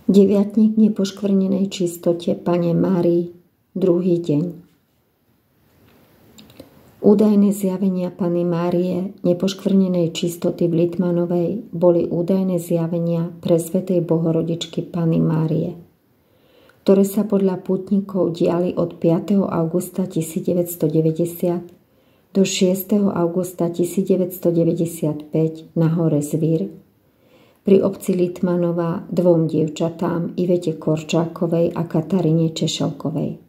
Deviatnik nepoškvrnenej čistote Panne Márii, druhý deň. Údajné zjavenia Panny Márie nepoškvrnenej čistoty v Litmanovej boli údajné zjavenia presvätej Bohorodičky Panny Márie, ktoré sa podľa pútnikov diali od 5. augusta 1990 do 6. augusta 1995 na hore Zvír, pri obci Litmanova dvom dievčatám Ivete Korčákovej a Kataríne Češelkovej.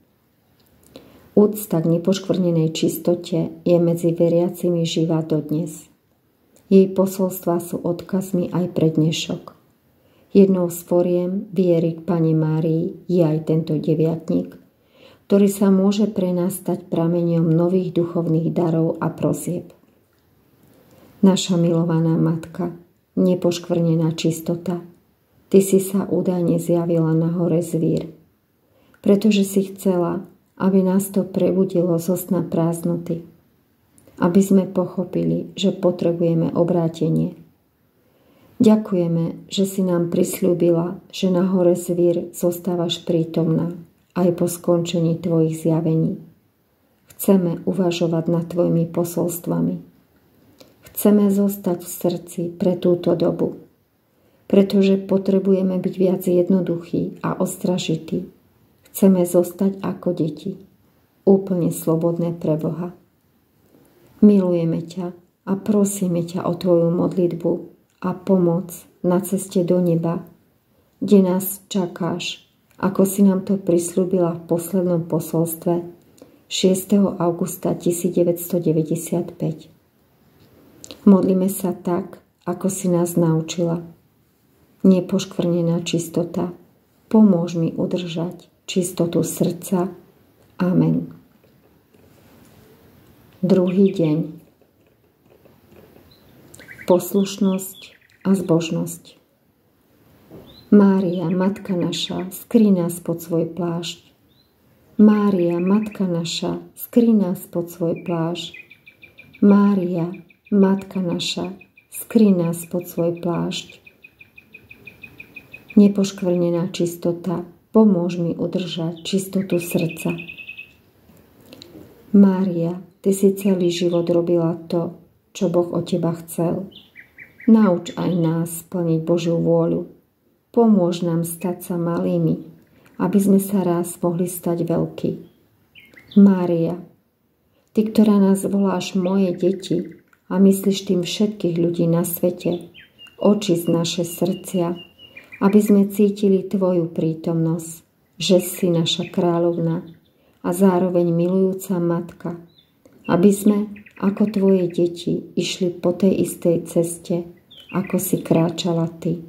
Úcta k nepoškvrnenej čistote je medzi veriacimi živá dodnes. Jej posolstvá sú odkazmi aj pre dnešok. Jednou z foriem viery k Panne Márii je aj tento deviatnik, ktorý sa môže pre nás stať prameňom nových duchovných darov a prosieb. Naša milovaná matka, nepoškvrnená čistota, ty si sa údajne zjavila na hore Zvír, pretože si chcela, aby nás to prebudilo zo sna prázdnoty, aby sme pochopili, že potrebujeme obrátenie. Ďakujeme, že si nám prisľúbila, že na hore Zvír zostávaš prítomná aj po skončení tvojich zjavení. Chceme uvažovať nad tvojimi posolstvami. Chceme zostať v srdci pre túto dobu, pretože potrebujeme byť viac jednoduchí a ostražití. Chceme zostať ako deti, úplne slobodné pre Boha. Milujeme ťa a prosíme ťa o tvoju modlitbu a pomoc na ceste do neba, kde nás čakáš, ako si nám to prisľúbila v poslednom posolstve 6. augusta 1995. Modlíme sa tak, ako si nás naučila. Nepoškvrnená čistota, pomôž mi udržať čistotu srdca. Amen. Druhý deň. Poslušnosť a zbožnosť. Mária, Matka naša, skryj nás pod svoj plášť. Mária, Matka naša, skryj nás pod svoj plášť. Mária, Matka naša, skryj nás pod svoj plášť. Nepoškvrnená čistota, pomôž mi udržať čistotu srdca. Mária, ty si celý život robila to, čo Boh od teba chcel. Nauč aj nás splniť Božiu vôľu. Pomôž nám stať sa malými, aby sme sa raz mohli stať veľkí. Mária, ty, ktorá nás voláš moje deti a myslíš tým všetkých ľudí na svete, očist naše srdcia, aby sme cítili tvoju prítomnosť, že si naša kráľovna a zároveň milujúca matka, aby sme ako tvoje deti išli po tej istej ceste, ako si kráčala ty.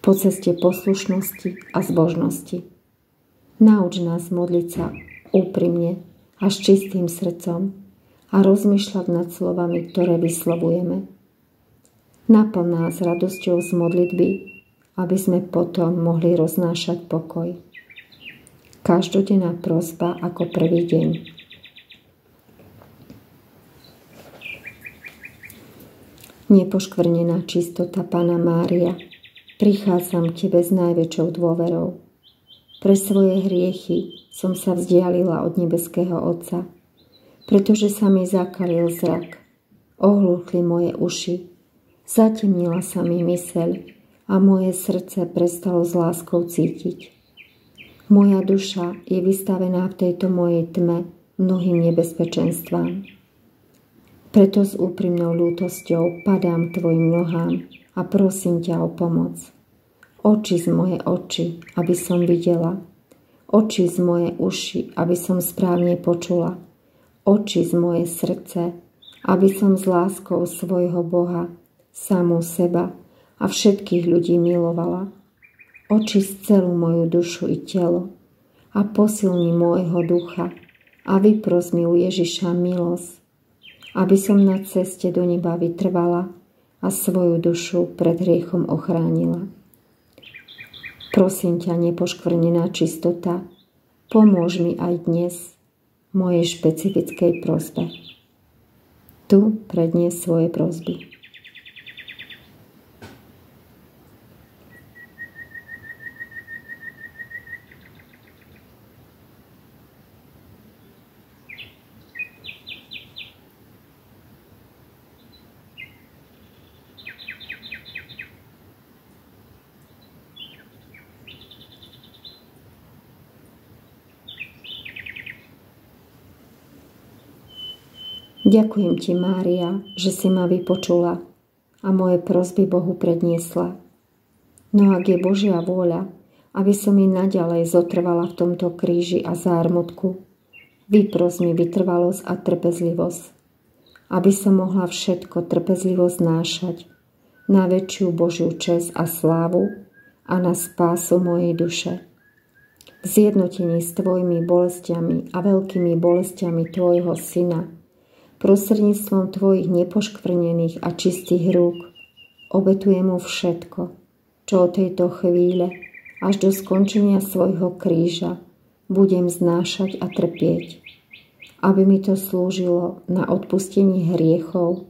Po ceste poslušnosti a zbožnosti. Nauč nás modliť sa úprimne a s čistým srdcom a rozmýšľať nad slovami, ktoré vyslovujeme. Naplň nás radosťou z modlitby, aby sme potom mohli roznášať pokoj. Každodenná prosba ako prvý deň. Nepoškvrnená čistota Panna Mária, prichádzam k tebe s najväčšou dôverou. Pre svoje hriechy som sa vzdialila od nebeského Otca, pretože sa mi zakalil zrak, ohluchli moje uši, zatemnila sa mi myseľ a moje srdce prestalo s láskou cítiť. Moja duša je vystavená v tejto mojej tme mnohým nebezpečenstvám. Preto s úprimnou ľútosťou padám tvojim nohám a prosím ťa o pomoc. Očist moje oči, aby som videla. Očist moje uši, aby som správne počula. Očist moje srdce, aby som s láskou svojho Boha, samú seba a všetkých ľudí milovala. Očist celú moju dušu i telo a posilni môjho ducha a vypros mi u Ježiša milosť, aby som na ceste do neba vytrvala a svoju dušu pred hriechom ochránila. Prosím ťa, nepoškvrnená čistota, pomôž mi aj dnes mojej špecifickej prosbe. Tu prednies svoje prosby. Ďakujem ti, Mária, že si ma vypočula a moje prosby Bohu predniesla. No ak je Božia vôľa, aby som i naďalej zotrvala v tomto kríži a zármutku, vypros mi vytrvalosť a trpezlivosť, aby som mohla všetko trpezlivo znášať na väčšiu Božiu česť a slávu a na spásu mojej duše. V zjednotení s tvojimi bolestiami a veľkými bolestiami tvojho syna, prostredníctvom tvojich nepoškvrnených a čistých rúk, obetujem mu všetko, čo od tejto chvíle až do skončenia svojho kríža budem znášať a trpieť, aby mi to slúžilo na odpustenie hriechov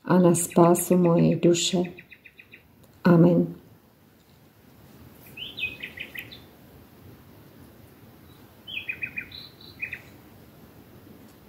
a na spásu mojej duše. Amen.